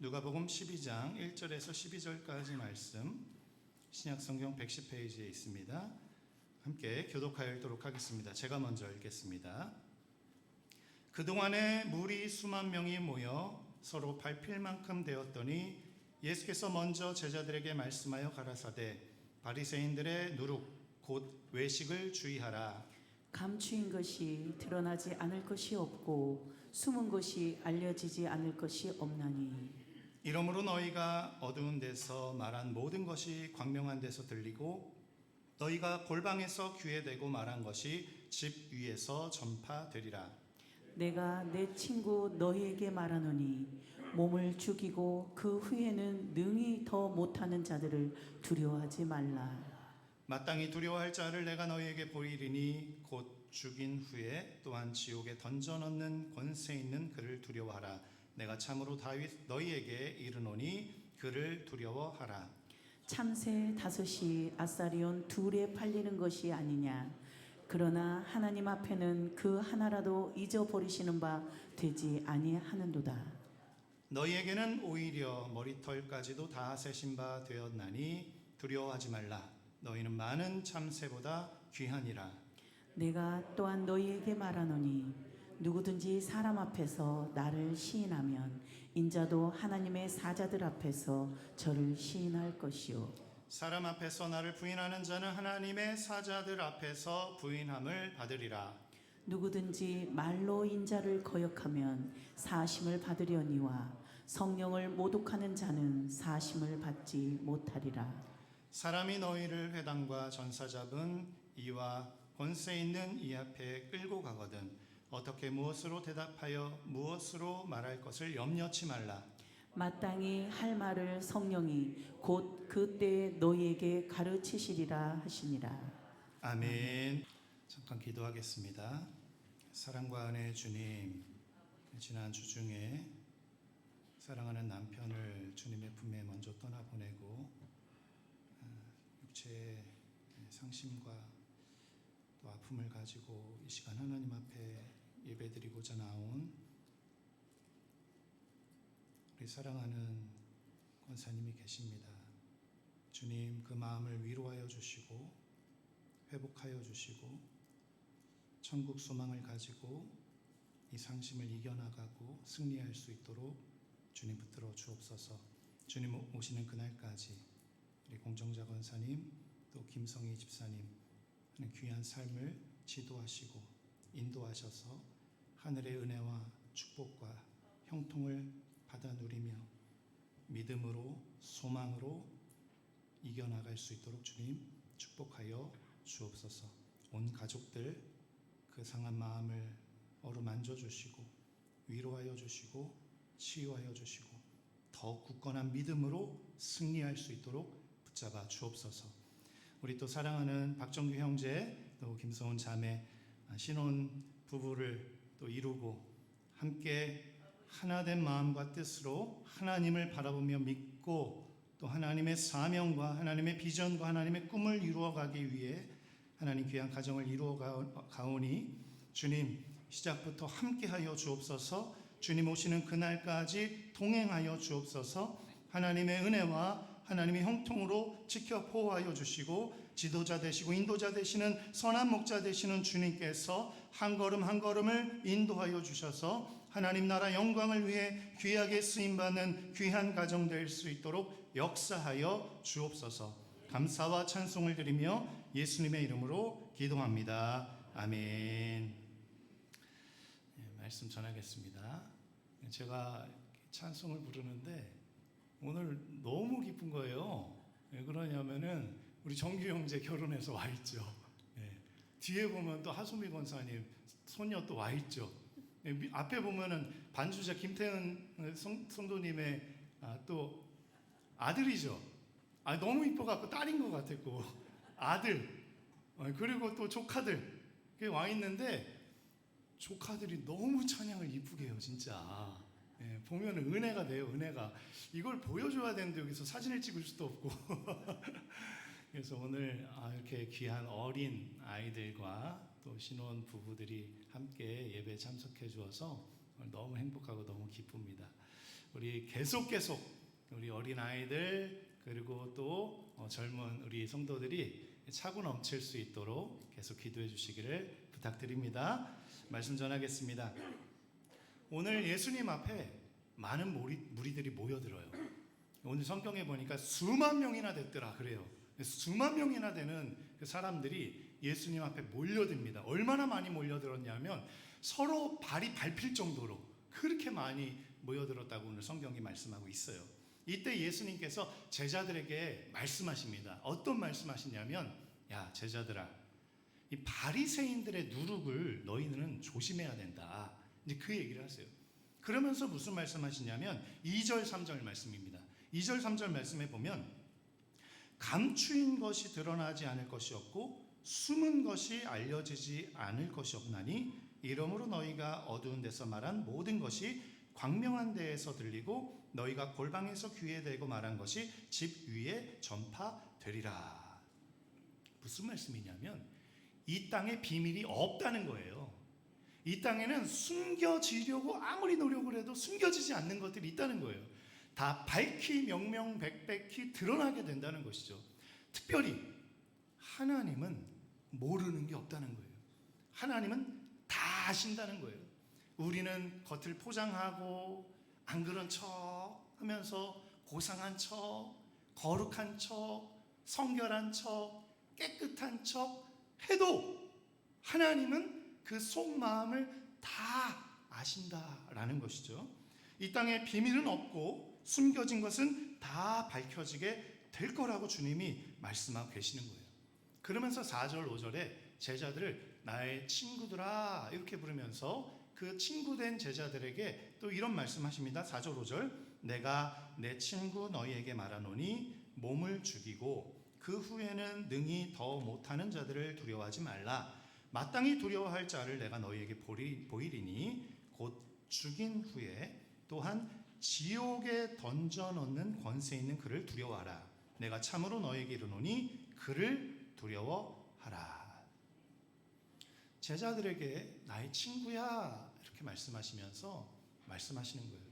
누가복음 12장 1절에서 12절까지 말씀 신약성경 110페이지에 있습니다. 함께 교독하여 읽도록 하겠습니다. 제가 먼저 읽겠습니다. 그동안에 무리 수만 명이 모여 서로 밟힐 만큼 되었더니 예수께서 먼저 제자들에게 말씀하여 가라사대 바리새인들의 누룩 곧 외식을 주의하라. 감추인 것이 드러나지 않을 것이 없고 숨은 것이 알려지지 않을 것이 없나니 이러므로 너희가 어두운 데서 말한 모든 것이 광명한 데서 들리고 너희가 골방에서 귀에 대고 말한 것이 집 위에서 전파되리라. 내가 내 친구 너희에게 말하노니 몸을 죽이고 그 후에는 능히 더 못하는 자들을 두려워하지 말라. 마땅히 두려워할 자를 내가 너희에게 보이리니 곧 죽인 후에 또한 지옥에 던져넣는 권세 있는 그를 두려워하라. 내가 참으로 다윗 너희에게 이르노니 그를 두려워하라. 참새 5이 아사리온 2에 팔리는 것이 아니냐. 그러나 하나님 앞에는 그 하나라도 잊어버리시는 바 되지 아니하는도다. 너희에게는 오히려 머리털까지도 다 세신 바 되었나니 두려워하지 말라. 너희는 많은 참새보다 귀하니라. 내가 또한 너희에게 말하노니 누구든지 사람 앞에서 나를 시인하면 인자도 하나님의 사자들 앞에서 저를 시인할 것이요 사람 앞에서 나를 부인하는 자는 하나님의 사자들 앞에서 부인함을 받으리라. 누구든지 말로 인자를 거역하면 사심을 받으려니와 성령을 모독하는 자는 사심을 받지 못하리라. 사람이 너희를 회당과 전사 잡은 이와 권세 있는 이 앞에 끌고 가거든 어떻게 무엇으로 대답하여 무엇으로 말할 것을 염려치 말라. 마땅히 할 말을 성령이 곧 그때에 너희에게 가르치시리라 하시니라. 아멘. 잠깐 기도하겠습니다. 사랑과 은혜의 주님, 지난 주 중에 사랑하는 남편을 주님의 품에 먼저 떠나보내고 육체의 상심과 또 아픔을 가지고 이 시간 하나님 앞에 예배드리고자 나온 우리 사랑하는 권사님이 계십니다. 주님, 그 마음을 위로하여 주시고 회복하여 주시고 천국 소망을 가지고 이 상심을 이겨나가고 승리할 수 있도록 주님 붙들어 주옵소서. 주님 오시는 그날까지 우리 공정자 권사님 또 김성희 집사님 하는 귀한 삶을 지도하시고 인도하셔서 하늘의 은혜와 축복과 형통을 받아 누리며 믿음으로 소망으로 이겨나갈 수 있도록 주님 축복하여 주옵소서. 온 가족들 그 상한 마음을 어루만져 주시고 위로하여 주시고 치유하여 주시고 더 굳건한 믿음으로 승리할 수 있도록 붙잡아 주옵소서. 우리 또 사랑하는 박정규 형제 또 김성훈 자매 신혼 부부를 또 이루고 함께 하나된 마음과 뜻으로 하나님을 바라보며 믿고 또 하나님의 사명과 하나님의 비전과 하나님의 꿈을 이루어가기 위해 하나님 귀한 가정을 이루어 가오니 주님 시작부터 함께하여 주옵소서. 주님 오시는 그날까지 동행하여 주옵소서. 하나님의 은혜와 하나님의 형통으로 지켜 보호하여 주시고 지도자 되시고 인도자 되시는 선한 목자 되시는 주님께서 한 걸음 한 걸음을 인도하여 주셔서 하나님 나라 영광을 위해 귀하게 쓰임받는 귀한 가정 될 수 있도록 역사하여 주옵소서. 감사와 찬송을 드리며 예수님의 이름으로 기도합니다. 아멘. 말씀 전하겠습니다. 제가 찬송을 부르는데 오늘 너무 기쁜 거예요. 왜 그러냐면은 우리 정규 형제 결혼해서 와 있죠. 네. 뒤에 보면 또 하수미 권사님 손녀 또 와 있죠. 네. 앞에 보면은 반주자 김태은 성도님의 또 아들이죠. 너무 이뻐갖고 딸인 것 같았고 아들 그리고 또 조카들 와 있는데 조카들이 너무 찬양을 이쁘게 해요, 진짜. 예, 보면 은혜가 돼요, 은혜가. 이걸 보여줘야 되는데 여기서 사진을 찍을 수도 없고. 그래서 오늘 이렇게 귀한 어린 아이들과 또 신혼 부부들이 함께 예배에 참석해 주어서 너무 행복하고 너무 기쁩니다. 우리 계속 우리 어린아이들 그리고 또 젊은 우리 성도들이 차고 넘칠 수 있도록 계속 기도해 주시기를 부탁드립니다. 말씀 전하겠습니다. 오늘 예수님 앞에 많은 무리들이 모여들어요. 오늘 성경에 보니까 수만 명이나 됐더라 그래요. 수만 명이나 되는 그 사람들이 예수님 앞에 몰려듭니다. 얼마나 많이 몰려들었냐면 서로 발이 밟힐 정도로 그렇게 많이 모여들었다고 오늘 성경이 말씀하고 있어요. 이때 예수님께서 제자들에게 말씀하십니다. 어떤 말씀하시냐면, 야 제자들아, 이 바리새인들의 누룩을 너희는 조심해야 된다. 이제 그 얘기를 하세요. 그러면서 무슨 말씀하시냐면 2절 3절 말씀입니다. 2절 3절 말씀에 보면 감추인 것이 드러나지 않을 것이 없고 숨은 것이 알려지지 않을 것이 없나니 이러므로 너희가 어두운 데서 말한 모든 것이 광명한 데에서 들리고 너희가 골방에서 귀에 대고 말한 것이 집 위에 전파되리라. 무슨 말씀이냐면 이 땅에 비밀이 없다는 거예요. 이 땅에는 숨겨지려고 아무리 노력을 해도 숨겨지지 않는 것들이 있다는 거예요. 다 밝히 명명백백히 드러나게 된다는 것이죠. 특별히 하나님은 모르는 게 없다는 거예요. 하나님은 다 아신다는 거예요. 우리는 겉을 포장하고 안 그런 척 하면서 고상한 척, 거룩한 척, 성결한 척, 깨끗한 척 해도 하나님은 그 속마음을 다 아신다라는 것이죠. 이 땅에 비밀은 없고 숨겨진 것은 다 밝혀지게 될 거라고 주님이 말씀하고 계시는 거예요. 그러면서 4절 5절에 제자들을 나의 친구들아 이렇게 부르면서 그 친구된 제자들에게 또 이런 말씀하십니다. 4절 5절 내가 내 친구 너희에게 말하노니 몸을 죽이고 그 후에는 능히 더 못하는 자들을 두려워하지 말라. 마땅히 두려워할 자를 내가 너희에게 보이리니 곧 죽인 후에 또한 지옥에 던져넣는 권세 있는 그를 두려워하라. 내가 참으로 너희에게 이르노니 그를 두려워하라. 제자들에게 나의 친구야 이렇게 말씀하시면서 말씀하시는 거예요.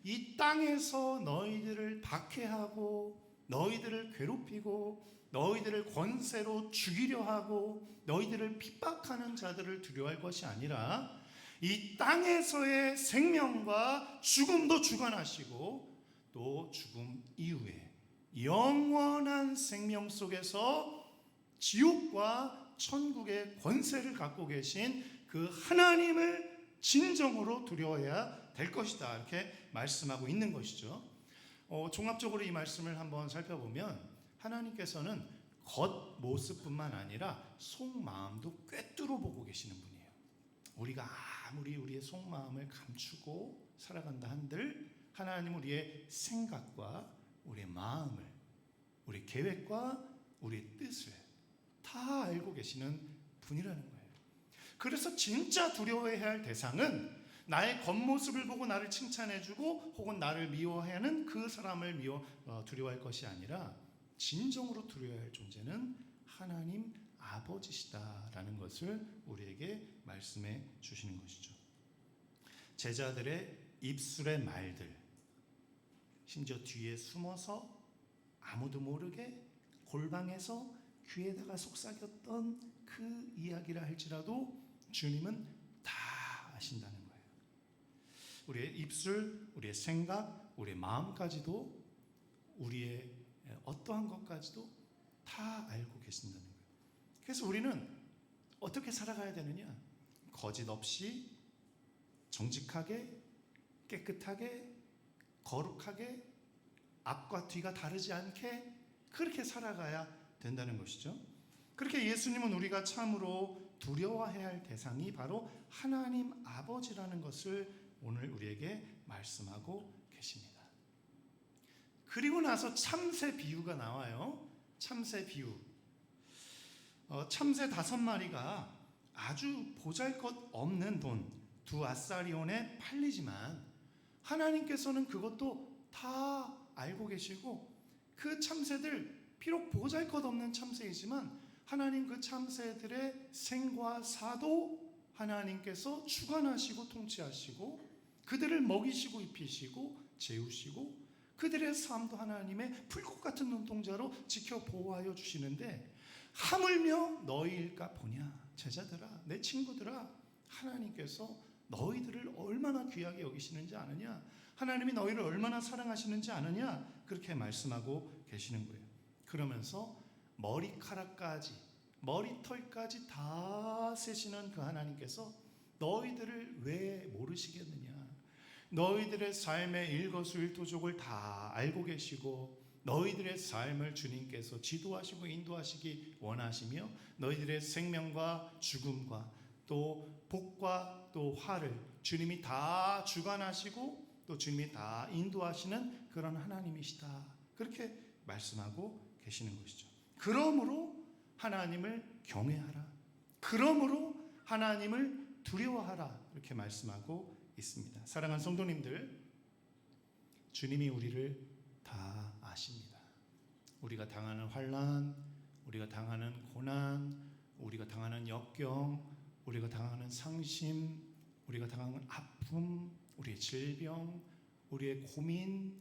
이 땅에서 너희들을 박해하고 너희들을 괴롭히고 너희들을 권세로 죽이려 하고 너희들을 핍박하는 자들을 두려워할 것이 아니라 이 땅에서의 생명과 죽음도 주관하시고 또 죽음 이후에 영원한 생명 속에서 지옥과 천국의 권세를 갖고 계신 그 하나님을 진정으로 두려워해야 될 것이다 이렇게 말씀하고 있는 것이죠. 종합적으로 이 말씀을 한번 살펴보면 하나님께서는 겉모습뿐만 아니라 속마음도 꿰뚫어 보고 계시는 분이에요. 우리가 아무리 우리의 속마음을 감추고 살아간다 한들 하나님은 우리의 생각과 우리의 마음을 우리의 계획과 우리의 뜻을 다 알고 계시는 분이라는 거예요. 그래서 진짜 두려워해야 할 대상은 나의 겉모습을 보고 나를 칭찬해주고 혹은 나를 미워하는 그 사람을 두려워할 것이 아니라 진정으로 두려워해야 할 존재는 하나님 아버지시다라는 것을 우리에게 말씀해 주시는 것이죠. 제자들의 입술의 말들, 심지어 뒤에 숨어서 아무도 모르게 골방에서 귀에다가 속삭였던 그 이야기라 할지라도 주님은 다 아신다는 거예요. 우리의 입술, 우리의 생각, 우리의 마음까지도 우리의 어떠한 것까지도 다 알고 계신다는 거예요. 그래서 우리는 어떻게 살아가야 되느냐? 거짓 없이 정직하게, 깨끗하게, 거룩하게, 앞과 뒤가 다르지 않게 그렇게 살아가야 된다는 것이죠. 그렇게 예수님은 우리가 참으로 두려워해야 할 대상이 바로 하나님 아버지라는 것을 오늘 우리에게 말씀하고 계십니다. 그리고 나서 참새 비유가 나와요. 참새 비유. 참새 5마리가 아주 보잘것없는 돈 2아사리온에 팔리지만 하나님께서는 그것도 다 알고 계시고 그 참새들 비록 보잘것없는 참새이지만 하나님 그 참새들의 생과 사도 하나님께서 주관하시고 통치하시고 그들을 먹이시고 입히시고 재우시고 그들의 삶도 하나님의 불꽃 같은 눈동자로 지켜 보호하여 주시는데 하물며 너희일까 보냐. 제자들아, 내 친구들아, 하나님께서 너희들을 얼마나 귀하게 여기시는지 아느냐, 하나님이 너희를 얼마나 사랑하시는지 아느냐, 그렇게 말씀하고 계시는 거예요. 그러면서 머리카락까지, 머리털까지 다 세시는 그 하나님께서 너희들을 왜 모르시겠느냐. 너희들의 삶의 일거수일투족을 다 알고 계시고 너희들의 삶을 주님께서 지도하시고 인도하시기 원하시며 너희들의 생명과 죽음과 또 복과 또 화를 주님이 다 주관하시고 또 주님이 다 인도하시는 그런 하나님이시다. 그렇게 말씀하고 계시는 것이죠. 그러므로 하나님을 경외하라. 그러므로 하나님을 두려워하라. 이렇게 말씀하고 있습니다. 사랑하는 성도님들, 주님이 우리를 다 아십니다. 우리가 당하는 환난, 우리가 당하는 고난, 우리가 당하는 역경, 우리가 당하는 상심, 우리가 당하는 아픔, 우리의 질병, 우리의 고민,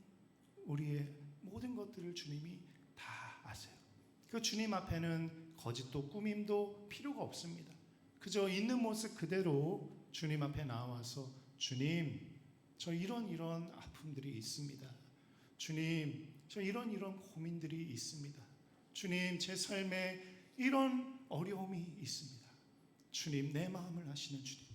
우리의 모든 것들을 주님이 다 아세요. 그 주님 앞에는 거짓도 꾸밈도 필요가 없습니다. 그저 있는 모습 그대로 주님 앞에 나와서 주님, 저 이런 아픔들이 있습니다. 주님, 저 이런 고민들이 있습니다. 주님, 제 삶에 이런 어려움이 있습니다. 주님, 내 마음을 아시는 주님,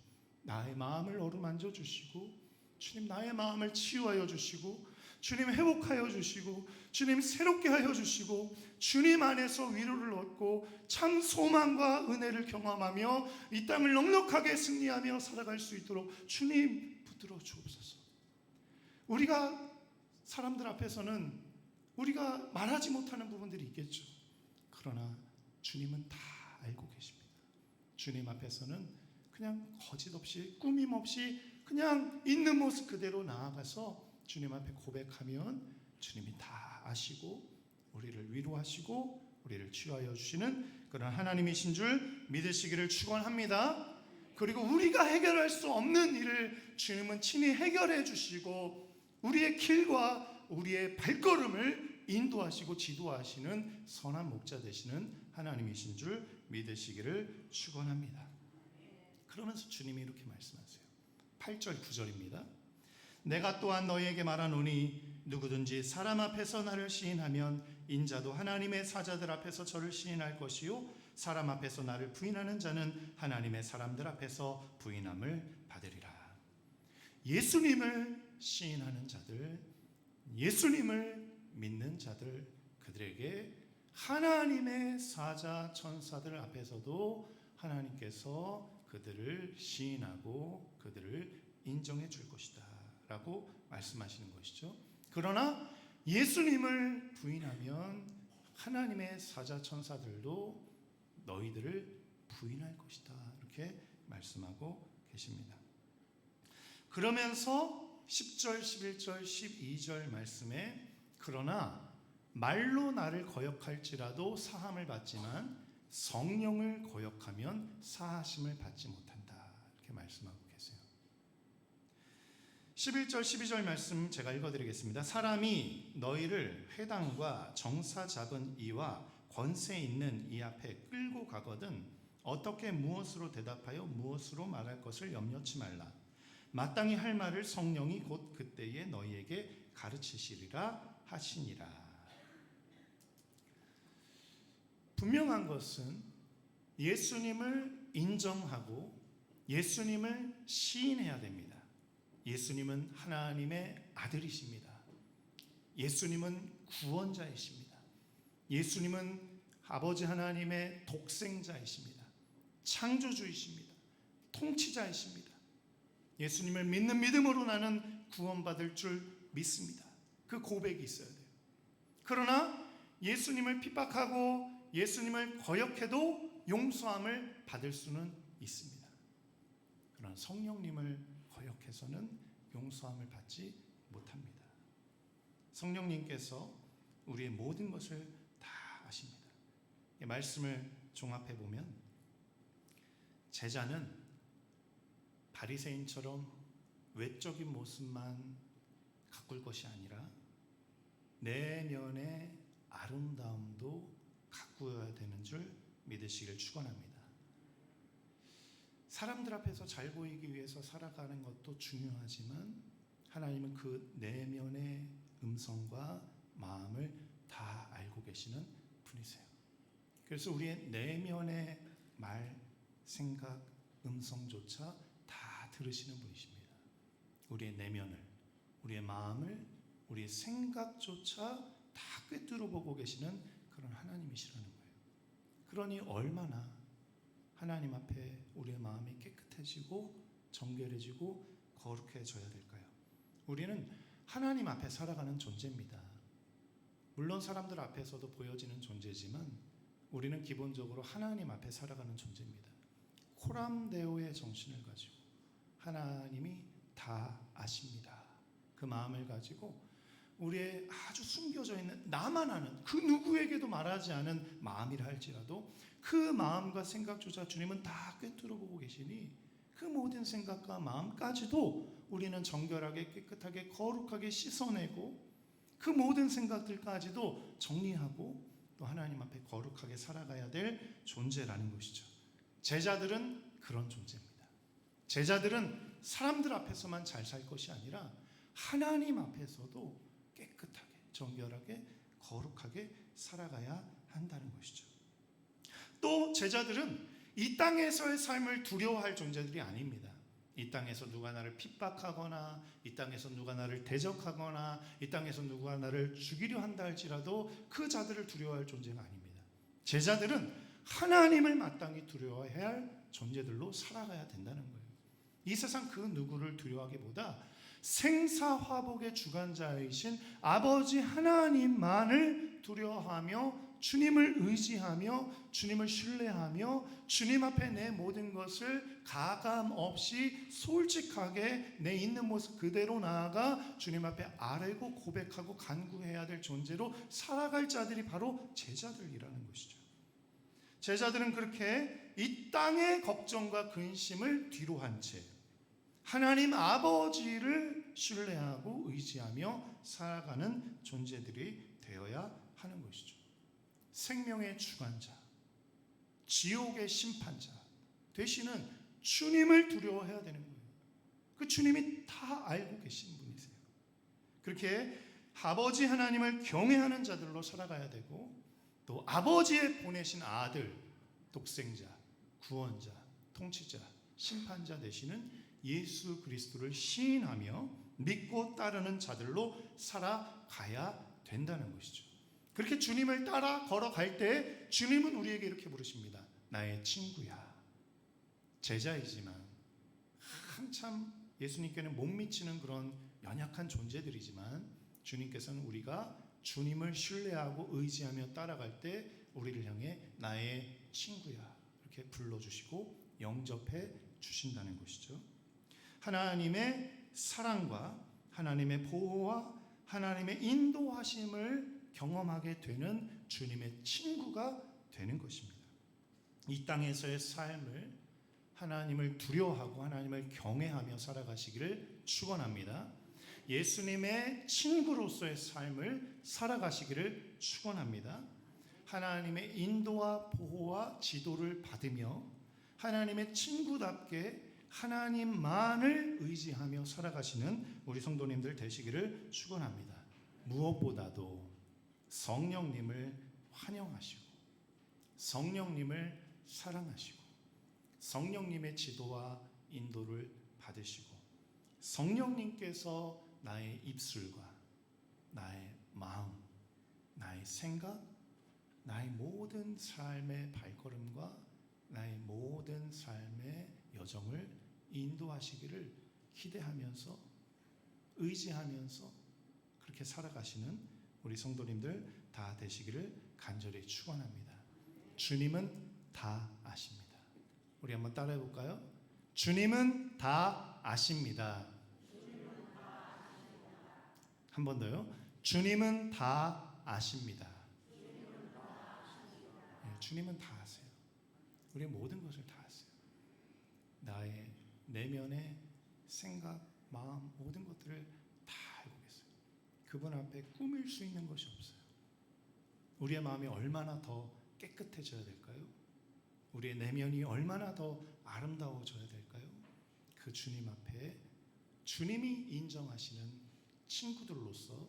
나의 마음을 어루만져 주시고 주님, 나의 마음을 치유하여 주시고 주님, 회복하여 주시고 주님, 새롭게 하여 주시고 주님 안에서 위로를 얻고 참 소망과 은혜를 경험하며 이 땅을 넉넉하게 승리하며 살아갈 수 있도록 주님 붙들어 주옵소서. 우리가 사람들 앞에서는 우리가 말하지 못하는 부분들이 있겠죠. 그러나 주님은 다 알고 계십니다. 주님 앞에서는 그냥 거짓 없이 꾸밈 없이 그냥 있는 모습 그대로 나아가서 주님 앞에 고백하면 주님이 다 아시고 우리를 위로하시고 우리를 치유하여 주시는 그런 하나님이신 줄 믿으시기를 축원합니다. 그리고 우리가 해결할 수 없는 일을 주님은 친히 해결해 주시고 우리의 길과 우리의 발걸음을 인도하시고 지도하시는 선한 목자 되시는 하나님이신 줄 믿으시기를 축원합니다. 그러면서 주님이 이렇게 말씀하세요. 8절 9절입니다. 내가 또한 너희에게 말하노니 누구든지 사람 앞에서 나를 시인하면 인자도 하나님의 사자들 앞에서 저를 시인할 것이요 사람 앞에서 나를 부인하는 자는 하나님의 사람들 앞에서 부인함을 받으리라. 예수님을 시인하는 자들, 예수님을 믿는 자들, 그들에게 하나님의 사자 천사들 앞에서도 하나님께서 그들을 시인하고 그들을 인정해 줄 것이다 라고 말씀하시는 것이죠. 그러나 예수님을 부인하면 하나님의 사자 천사들도 너희들을 부인할 것이다 이렇게 말씀하고 계십니다. 그러면서 10절, 11절, 12절 말씀에 그러나 말로 나를 거역할지라도 사함을 받지만 성령을 거역하면 사하심을 받지 못한다 이렇게 말씀하고 계세요. 11절 12절 말씀 제가 읽어드리겠습니다. 사람이 너희를 회당과 정사 잡은 이와 권세 있는 이 앞에 끌고 가거든 어떻게 무엇으로 대답하여 무엇으로 말할 것을 염려치 말라. 마땅히 할 말을 성령이 곧 그때에 너희에게 가르치시리라 하시니라. 분명한 것은 예수님을 인정하고 예수님을 시인해야 됩니다. 예수님은 하나님의 아들이십니다. 예수님은 구원자이십니다. 예수님은 아버지 하나님의 독생자이십니다. 창조주이십니다. 통치자이십니다. 예수님을 믿는 믿음으로 나는 구원받을 줄 믿습니다. 그 고백이 있어야 돼요. 그러나 예수님을 핍박하고 예수님을 거역해도 용서함을 받을 수는 있습니다. 그러나 성령님을 거역해서는 용서함을 받지 못합니다. 성령님께서 우리의 모든 것을 다 아십니다. 이 말씀을 종합해 보면 제자는 바리새인처럼 외적인 모습만 가꿀 것이 아니라 내면의 아름다움도 가꾸어야 되는 줄 믿으시길 축원합니다. 사람들 앞에서 잘 보이기 위해서 살아가는 것도 중요하지만 하나님은 그 내면의 음성과 마음을 다 알고 계시는 분이세요. 그래서 우리의 내면의 말, 생각, 음성조차 다 들으시는 분이십니다. 우리의 내면을, 우리의 마음을, 우리의 생각조차 다 꿰뚫어 보고 계시는 그런 하나님이시라는 거예요. 그러니 얼마나 하나님 앞에 우리의 마음이 깨끗해지고 정결해지고 거룩해져야 될까요? 우리는 하나님 앞에 살아가는 존재입니다. 물론 사람들 앞에서도 보여지는 존재지만 우리는 기본적으로 하나님 앞에 살아가는 존재입니다. 코람데오의 정신을 가지고 하나님이 다 아십니다. 그 마음을 가지고 우리의 아주 숨겨져 있는 나만 아는 그 누구에게도 말하지 않은 마음이라 할지라도 그 마음과 생각조차 주님은 다 꿰뚫어 보고 계시니 그 모든 생각과 마음까지도 우리는 정결하게 깨끗하게 거룩하게 씻어내고 그 모든 생각들까지도 정리하고 또 하나님 앞에 거룩하게 살아가야 될 존재라는 것이죠. 제자들은 그런 존재입니다. 제자들은 사람들 앞에서만 잘 살 것이 아니라 하나님 앞에서도 깨끗하게 정결하게 거룩하게 살아가야 한다는 것이죠. 또 제자들은 이 땅에서의 삶을 두려워할 존재들이 아닙니다. 이 땅에서 누가 나를 핍박하거나 이 땅에서 누가 나를 대적하거나 이 땅에서 누가 나를 죽이려 한다 할지라도 그 자들을 두려워할 존재가 아닙니다. 제자들은 하나님을 마땅히 두려워해야 할 존재들로 살아가야 된다는 거예요. 이 세상 그 누구를 두려워하기보다 생사화복의 주관자이신 아버지 하나님만을 두려워하며 주님을 의지하며 주님을 신뢰하며 주님 앞에 내 모든 것을 가감 없이 솔직하게 내 있는 모습 그대로 나아가 주님 앞에 아뢰고 고백하고 간구해야 될 존재로 살아갈 자들이 바로 제자들이라는 것이죠. 제자들은 그렇게 이 땅의 걱정과 근심을 뒤로 한 채 하나님 아버지를 신뢰하고 의지하며 살아가는 존재들이 되어야 하는 것이죠. 생명의 주관자, 지옥의 심판자 되시는 주님을 두려워해야 되는 거예요. 그 주님이 다 알고 계신 분이세요. 그렇게 아버지 하나님을 경외하는 자들로 살아가야 되고 또 아버지의 보내신 아들, 독생자, 구원자, 통치자, 심판자 되시는 예수 그리스도를 시인하며 믿고 따르는 자들로 살아가야 된다는 것이죠. 그렇게 주님을 따라 걸어갈 때 주님은 우리에게 이렇게 부르십니다. 나의 친구야. 제자이지만 한참 예수님께는 못 미치는 그런 연약한 존재들이지만 주님께서는 우리가 주님을 신뢰하고 의지하며 따라갈 때 우리를 향해 나의 친구야 이렇게 불러주시고 영접해 주신다는 것이죠. 하나님의 사랑과 하나님의 보호와 하나님의 인도하심을 경험하게 되는 주님의 친구가 되는 것입니다. 이 땅에서의 삶을 하나님을 두려워하고 하나님을 경외하며 살아가시기를 축원합니다. 예수님의 친구로서의 삶을 살아가시기를 축원합니다. 하나님의 인도와 보호와 지도를 받으며 하나님의 친구답게 하나님만을 의지하며 살아가시는 우리 성도님들 되시기를 축원합니다. 무엇보다도 성령님을 환영하시고 성령님을 사랑하시고 성령님의 지도와 인도를 받으시고 성령님께서 나의 입술과 나의 마음, 나의 생각, 나의 모든 삶의 발걸음과 나의 모든 삶의 여정을 인도하시기를 기대하면서 의지하면서 그렇게 살아가시는 우리 성도님들 다 되시기를 간절히 축원합니다. 주님은 다 아십니다. 우리 한번 따라해 볼까요? 주님은 다 아십니다. 한 번 더요. 주님은 다 아십니다. 네, 주님은 다 아세요. 우리의 모든 것을 다 아세요. 나의 내면의 생각, 마음 모든 것들을 다 알고 계세요. 그분 앞에 꾸밀 수 있는 것이 없어요. 우리의 마음이 얼마나 더 깨끗해져야 될까요? 우리의 내면이 얼마나 더 아름다워져야 될까요? 그 주님 앞에 주님이 인정하시는 친구들로서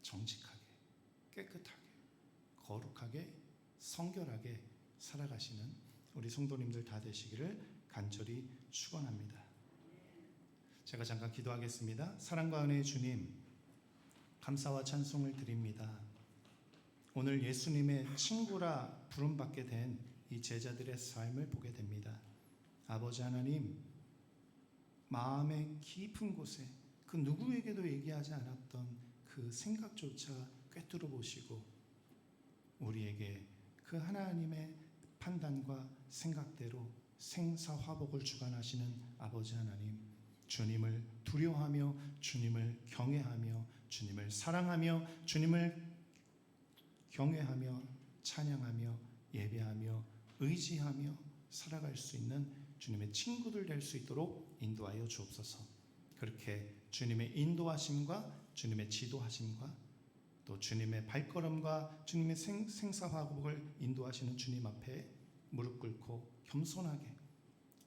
정직하게, 깨끗하게, 거룩하게, 성결하게 살아가시는 우리 성도님들 다 되시기를 간절히 축원합니다. 제가 잠깐 기도하겠습니다. 사랑과 은혜의 주님, 감사와 찬송을 드립니다. 오늘 예수님의 친구라 부름받게 된 이 제자들의 삶을 보게 됩니다. 아버지 하나님, 마음의 깊은 곳에 그 누구에게도 얘기하지 않았던 그 생각조차 꿰뚫어 보시고 우리에게 그 하나님의 판단과 생각대로 생사화복을 주관하시는 아버지 하나님, 주님을 두려워하며 주님을 경외하며 주님을 사랑하며 주님을 경외하며 찬양하며 예배하며 의지하며 살아갈 수 있는 주님의 친구들 될 수 있도록 인도하여 주옵소서. 그렇게 주님의 인도하심과 주님의 지도하심과 또 주님의 발걸음과 주님의 생사화복을 인도하시는 주님 앞에 무릎 꿇고 겸손하게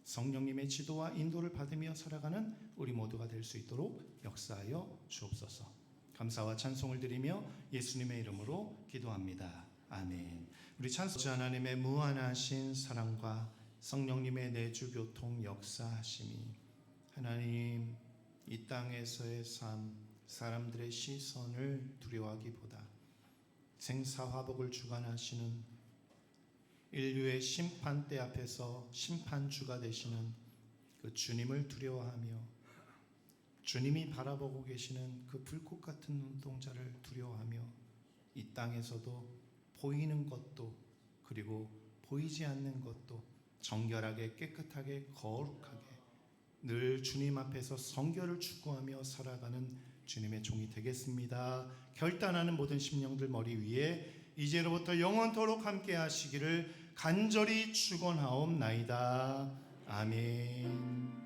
성령님의 지도와 인도를 받으며 살아가는 우리 모두가 될 수 있도록 역사하여 주옵소서. 감사와 찬송을 드리며 예수님의 이름으로 기도합니다. 아멘. 우리 찬송 하나님의 무한하신 사랑과 성령님의 내주교통 역사하심이 하나님 이 땅에서의 삶 사람들의 시선을 두려워하기보다 생사화복을 주관하시는 인류의 심판대 앞에서 심판주가 되시는 그 주님을 두려워하며 주님이 바라보고 계시는 그 불꽃 같은 눈동자를 두려워하며 이 땅에서도 보이는 것도 그리고 보이지 않는 것도 정결하게 깨끗하게 거룩하게 늘 주님 앞에서 성결을 추구하며 살아가는 주님의 종이 되겠습니다. 결단하는 모든 심령들 머리 위에 이제로부터 영원토록 함께 하시기를 간절히 축원하옵나이다. 아멘.